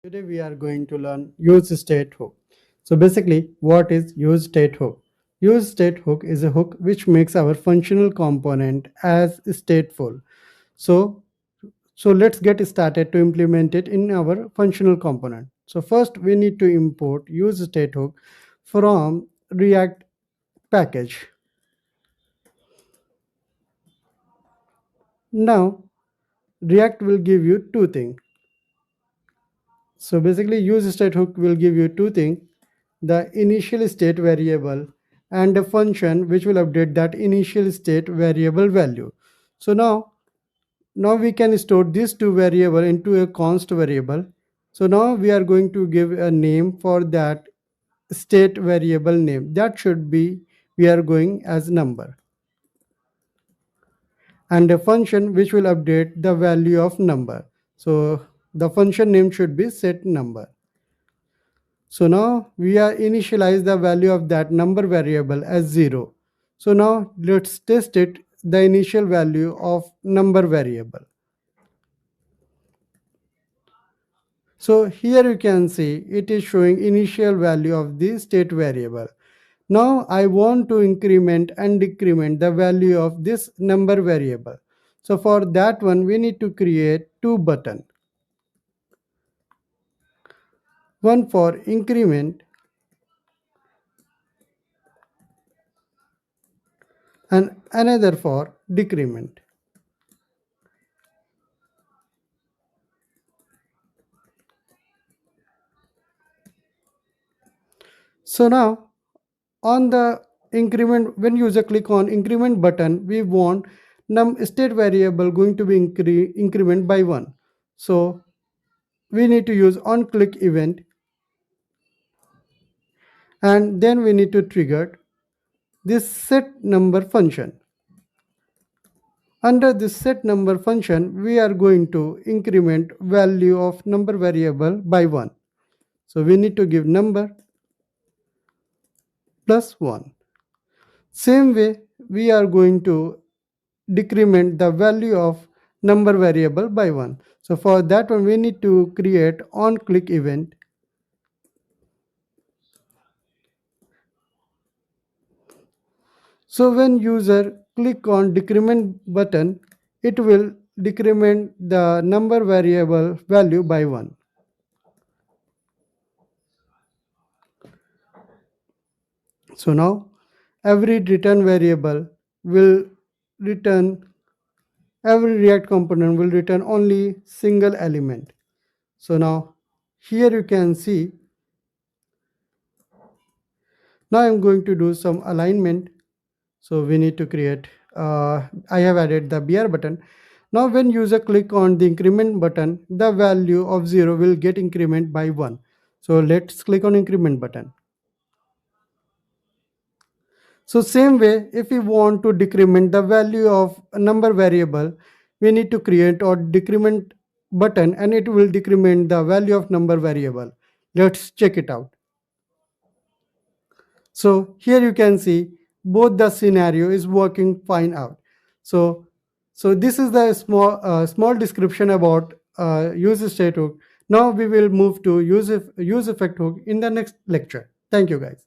Today we are going to learn useState hook. So basically, what is useState hook? UseState hook is a hook which makes our functional component as stateful. So let's get started to implement it in our functional component. So first we need to import useState hook from React package. Now React will give you two things. So basically useState hook will give you two things: the initial state variable and a function which will update that initial state variable value. So now we can store these two variable into a const variable. So now we are going to give a name for that state variable name. That should be, we are going as number, and a function which will update the value of number. So the function name should be set number. So now we are initialize the value of that number variable as 0. So now let's test it, the initial value of number variable. So here you can see it is showing initial value of the state variable. Now I want to increment and decrement the value of this number variable. So for that one we need to create two buttons. One for increment and another for decrement. So now on the increment, when user click on increment button, we want state variable going to be increment by 1. So we need to use on click event, and then we need to trigger this set number function. Under this set number function, we are going to increment value of number variable by 1. So we need to give number plus 1. Same way, we are going to decrement the value of number variable by 1. So for that one, we need to create on click event. So when user click on decrement button, it will decrement the number variable value by 1. So now every return variable will return, every React component will return only single element. So now here you can see, now I'm going to do some alignment. So we need to create, I have added the BR button. Now when user click on the increment button, the value of 0 will get increment by 1. So let's click on increment button. So same way, if we want to decrement the value of a number variable, we need to create or decrement button, and it will decrement the value of number variable. Let's check it out. So here you can see both the scenario is working fine out. So this is the small description about useState hook. Now we will move to use effect hook in the next lecture. Thank you guys.